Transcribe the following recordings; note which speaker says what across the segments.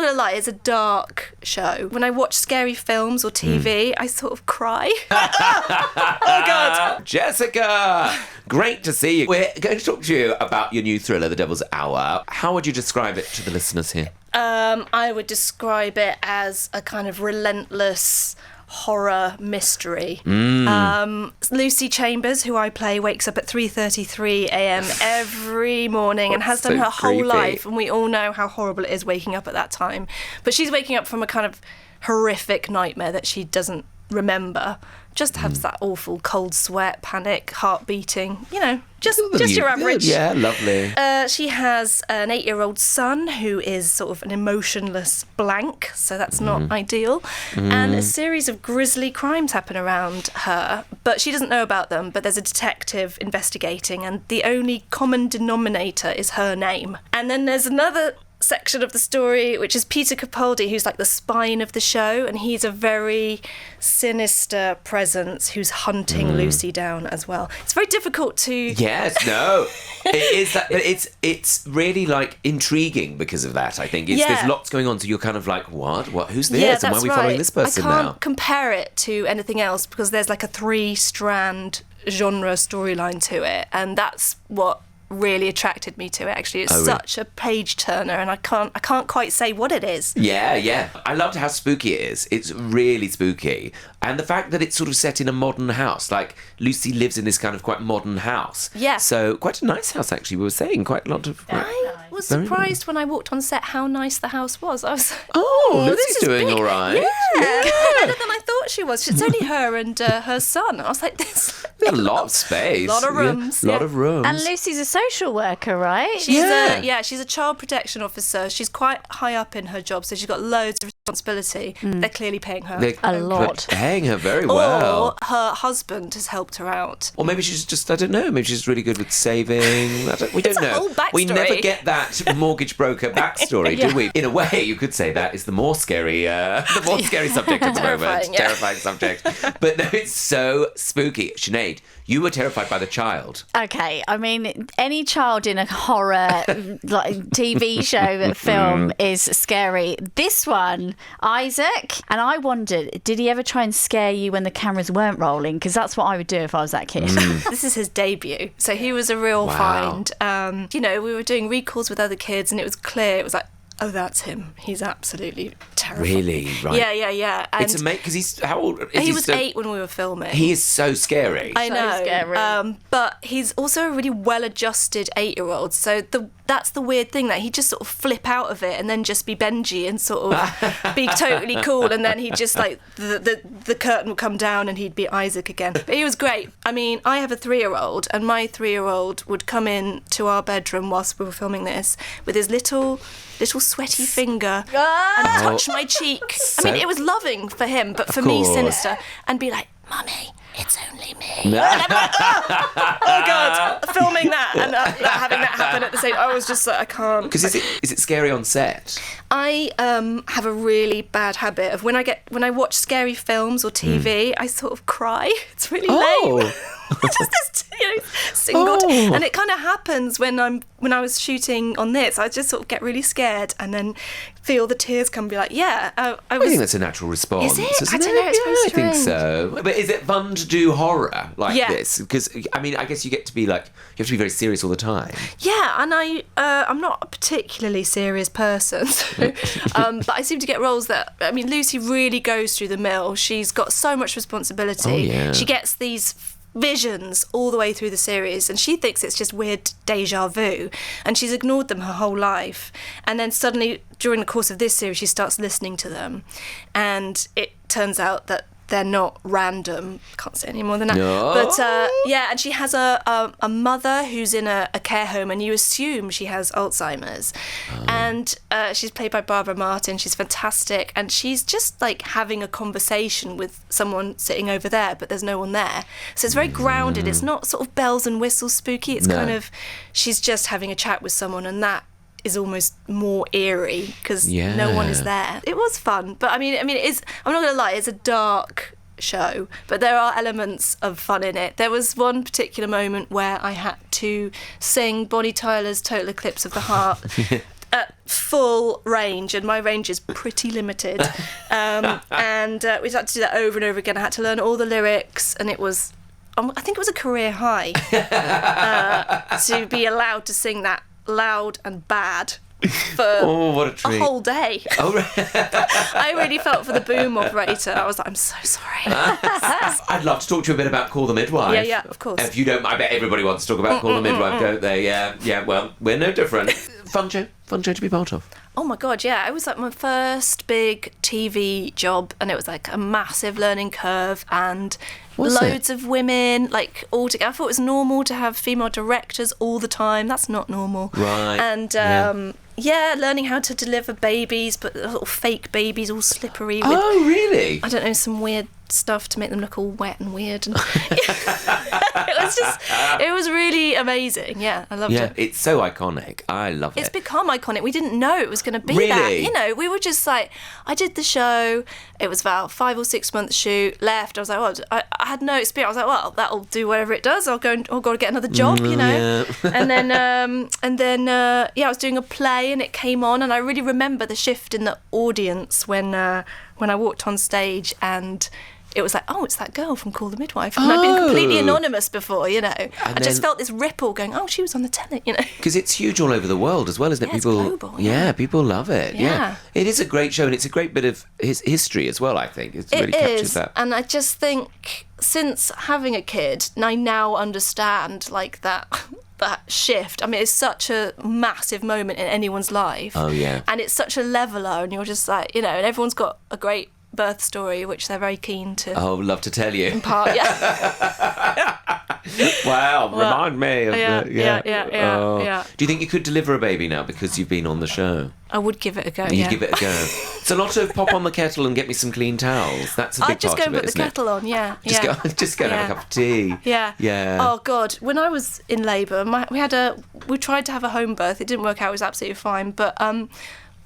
Speaker 1: going to lie, it's a dark show. When I watch scary films or TV, I sort of cry. Oh, God.
Speaker 2: Jessica, great to see you. We're going to talk to you about your new thriller, The Devil's Hour. How would you describe it to the listeners here?
Speaker 1: I would describe it as a kind of relentless horror mystery. Lucy Chambers, who I play, wakes up at 3:33 a.m. every morning and has done her whole life, and we all know how horrible it is waking up at that time. But she's waking up from a kind of horrific nightmare that she doesn't remember. Just has that awful cold sweat, panic, heart beating, just your average.
Speaker 2: Yeah, lovely.
Speaker 1: She has an 8-year-old son who is sort of an emotionless blank, so that's not ideal. And a series of grisly crimes happen around her, but she doesn't know about them, but there's a detective investigating, and the only common denominator is her name. And then there's another section of the story which is Peter Capaldi, who's like the spine of the show, and he's a very sinister presence who's hunting Lucy down as well. It's very difficult to...
Speaker 2: Yes, no. It is that, but it's really like intriguing because of that, I think. There's lots going on, so you're kind of like, what? Who's this? And why are we following this person now?
Speaker 1: I can't compare it to anything else because there's like a 3-strand genre storyline to it, and that's what really attracted me to it. Actually, it's such a page turner, and I can't quite say what it is.
Speaker 2: Yeah. I loved how spooky it is. It's really spooky, and the fact that it's sort of set in a modern house. Like Lucy lives in this kind of quite modern house.
Speaker 1: Yeah.
Speaker 2: So quite a nice house, actually. We were saying quite a lot of.
Speaker 1: I was surprised when I walked on set how nice the house was. I was like,
Speaker 2: Lucy's doing all right.
Speaker 1: Yeah, better than I thought she was. It's only her and her son. I was like, this.
Speaker 2: A lot of space.
Speaker 1: A lot of rooms.
Speaker 2: A lot of rooms.
Speaker 3: And Lucy's a social worker, right?
Speaker 1: She's a child protection officer. She's quite high up in her job, so she's got loads of responsibility. They're clearly paying her
Speaker 3: a lot.
Speaker 2: Paying her very well.
Speaker 1: Or her husband has helped her out.
Speaker 2: Or maybe she's just, I don't know, maybe she's really good with saving. We don't know.
Speaker 1: Whole backstory.
Speaker 2: We never get that mortgage broker backstory, do we? In a way, you could say that is the more scary subject at the moment. Terrifying subject. But no, it's so spooky. Sinead, you were terrified by the child.
Speaker 3: Okay, I mean, any child in a horror like TV show, film is scary. This one, Isaac, and I wondered, did he ever try and scare you when the cameras weren't rolling? Because that's what I would do if I was that kid.
Speaker 1: This is his debut, so he was a real find. We were doing recalls with other kids, and it was clear, it was like, oh, that's him. He's absolutely terrifying.
Speaker 2: Really? Right.
Speaker 1: Yeah. And
Speaker 2: it's amazing, because he's, how old is he?
Speaker 1: He was 8 when we were filming.
Speaker 2: He is so scary.
Speaker 1: I know.
Speaker 3: So scary.
Speaker 1: But he's also a really well-adjusted 8-year-old, so that's the weird thing, that he'd just sort of flip out of it and then just be Benji and sort of be totally cool, and then he'd just like, the curtain would come down and he'd be Isaac again. But he was great. I mean, I have a 3-year-old, and my 3-year-old would come in to our bedroom whilst we were filming this with his little sweaty finger and touch my cheek. I mean, it was loving for him, but for me, sinister, and be like, Mummy, it's only me. And I'm like, oh God, filming that and having that happen at the same time. I was just like, I can't.
Speaker 2: Because is it scary on set?
Speaker 1: I have a really bad habit of when I watch scary films or TV, I sort of cry. It's really lame. Just this, single and it kind of happens when I was shooting on this. I just sort of get really scared and then feel the tears come and be like, I
Speaker 2: think that's a natural response.
Speaker 1: Is it?
Speaker 2: Isn't
Speaker 1: I don't know. It's very
Speaker 2: I
Speaker 1: strange.
Speaker 2: think so. But is it fun to do horror like this? Because I mean, I guess you have to be very serious all the time.
Speaker 1: Yeah, and I'm not a particularly serious person, so, but I seem to get roles that, I mean, Lucy really goes through the mill. She's got so much responsibility.
Speaker 2: Oh, yeah.
Speaker 1: She gets these visions all the way through the series, and she thinks it's just weird deja vu, and she's ignored them her whole life, and then suddenly during the course of this series she starts listening to them, and it turns out that they're not random. Can't say any more than that.
Speaker 2: No.
Speaker 1: But and she has a mother who's in a care home, and you assume she has Alzheimer's. And she's played by Barbara Martin. She's fantastic, and she's just like having a conversation with someone sitting over there, but there's no one there. So it's very grounded. It's not sort of bells and whistles spooky. It's kind of, she's just having a chat with someone, and that is almost more eerie because no one is there. It was fun, but I mean, it is. I'm not gonna lie, it's a dark show, but there are elements of fun in it. There was one particular moment where I had to sing Bonnie Tyler's "Total Eclipse of the Heart." at full range, and my range is pretty limited. And we had to do that over and over again. I had to learn all the lyrics, and it was, I think it was a career high to be allowed to sing that loud and bad for
Speaker 2: what a treat.
Speaker 1: a whole day.
Speaker 2: Oh, right.
Speaker 1: I really felt for the boom operator. I was like, I'm so sorry.
Speaker 2: I'd love to talk to you a bit about Call the Midwife.
Speaker 1: Yeah, of course.
Speaker 2: If you don't, I bet everybody wants to talk about Call the Midwife, don't they? Yeah, well, we're no different. Fun show to be part of.
Speaker 1: Oh my God, yeah. It was like my first big TV job, and it was like a massive learning curve, and loads of women, like all together. I thought it was normal to have female directors all the time. That's not normal.
Speaker 2: Right.
Speaker 1: And learning how to deliver babies, but little fake babies, all slippery. With,
Speaker 2: oh, really?
Speaker 1: I don't know, some weird stuff to make them look all wet and weird. And it was really amazing. Yeah, I loved it.
Speaker 2: Yeah, it's so iconic. I love it.
Speaker 1: It's become iconic. We didn't know it was going to be
Speaker 2: Really?
Speaker 1: that. You know, we were just like, I did the show. It was about 5 or 6 months shoot. Left. I was like, well, I had no experience. I was like, well, that'll do whatever it does. I'll go and get another job. You know.
Speaker 2: Yeah.
Speaker 1: and then I was doing a play, and it came on, and I really remember the shift in the audience when I walked on stage, and it was like, oh, it's that girl from Call the Midwife. And I'd been completely anonymous before, you know. I just felt this ripple going, oh, she was on the telly, you know.
Speaker 2: Because it's huge all over the world as well, isn't it?
Speaker 1: Yeah, it's global,
Speaker 2: yeah, people love it.
Speaker 1: Yeah.
Speaker 2: It is a great show, and it's a great bit of history as well, I think. It really captures that.
Speaker 1: And I just think since having a kid, I now understand like that shift. I mean, it's such a massive moment in anyone's life.
Speaker 2: Oh, yeah.
Speaker 1: And it's such a leveler, and you're just like, you know, and everyone's got a great birth story, which they're very keen to
Speaker 2: love to tell you.
Speaker 1: impart. Yeah.
Speaker 2: Wow, remind me of
Speaker 1: yeah.
Speaker 2: Do you think you could deliver a baby now because you've been on the show?
Speaker 1: I would give it a go.
Speaker 2: You'd give it a go. It's a lot of pop on the kettle and get me some clean towels. That's a big
Speaker 1: I'd just
Speaker 2: part
Speaker 1: go
Speaker 2: of
Speaker 1: and
Speaker 2: it,
Speaker 1: put the kettle on, yeah.
Speaker 2: Just go and have a cup of tea.
Speaker 1: Yeah.
Speaker 2: Yeah.
Speaker 1: Oh God, when I was in labour, we tried to have a home birth. It didn't work out. It was absolutely fine, but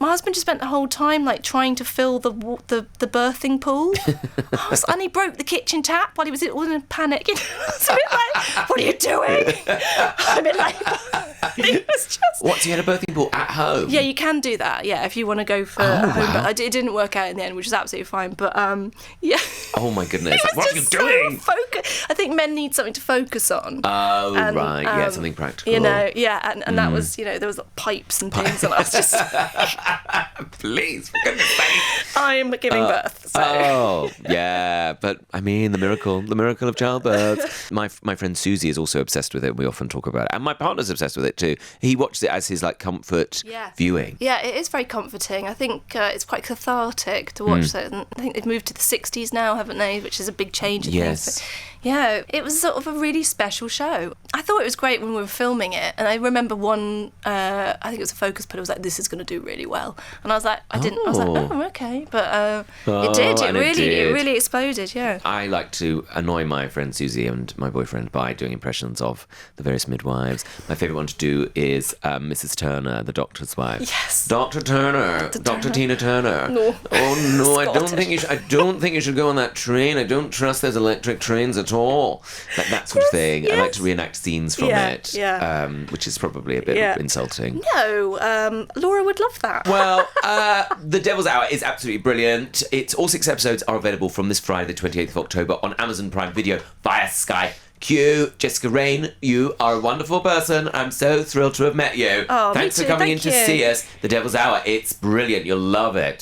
Speaker 1: my husband just spent the whole time like trying to fill the birthing pool, and he broke the kitchen tap while he was all in a panic. You know? So it was like, what are you doing? I'm in labour. It was just.
Speaker 2: What? So you had a birthing pool at home?
Speaker 1: Yeah, you can do that. Yeah, if you want to go for home birth. It didn't work out in the end, which is absolutely fine. But yeah.
Speaker 2: Oh my goodness!
Speaker 1: It was
Speaker 2: What are you
Speaker 1: just
Speaker 2: doing?
Speaker 1: So I think men need something to focus on.
Speaker 2: Oh right, yeah, something practical.
Speaker 1: You know, yeah, and that was, you know, there was pipes and things, and I was just.
Speaker 2: Please, for goodness sake.
Speaker 1: I'm giving birth. So.
Speaker 2: Oh, yeah. But, I mean, the miracle of childbirth. My friend Susie is also obsessed with it. We often talk about it. And my partner's obsessed with it too. He watches it as his, like, comfort viewing.
Speaker 1: Yeah, it is very comforting. I think it's quite cathartic to watch it. And I think they've moved to the 60s now, haven't they? Which is a big change in
Speaker 2: Yes.
Speaker 1: things. But, yeah, it was sort of a really special show. I thought it was great when we were filming it. And I remember one, I think it was a focus puller, was like, this is going to do really well. And I was like, I was like, oh, okay. But it did. It really exploded, yeah.
Speaker 2: I like to annoy my friend Susie and my boyfriend by doing impressions of the various midwives. My favourite one to do is Mrs. Turner, the doctor's wife.
Speaker 1: Yes.
Speaker 2: Dr. Turner. Dr. Tina Turner.
Speaker 1: No.
Speaker 2: Oh, no, I don't
Speaker 1: Scottish.
Speaker 2: think you should go on that train. I don't trust those electric trains at all. That sort of thing.
Speaker 1: Yes.
Speaker 2: I like to reenact scenes from it.
Speaker 1: Yeah.
Speaker 2: Which is probably a bit insulting.
Speaker 1: No, Laura would love that.
Speaker 2: Well, The Devil's Hour is absolutely brilliant. All 6 episodes are available from this Friday, the 28th of October, on Amazon Prime Video via Sky Q. Jessica Raine, you are a wonderful person. I'm so thrilled to have met you.
Speaker 1: Oh,
Speaker 2: Thanks
Speaker 1: me
Speaker 2: for
Speaker 1: too.
Speaker 2: coming
Speaker 1: Thank
Speaker 2: in to
Speaker 1: you.
Speaker 2: see us. The Devil's Hour, it's brilliant. You'll love it.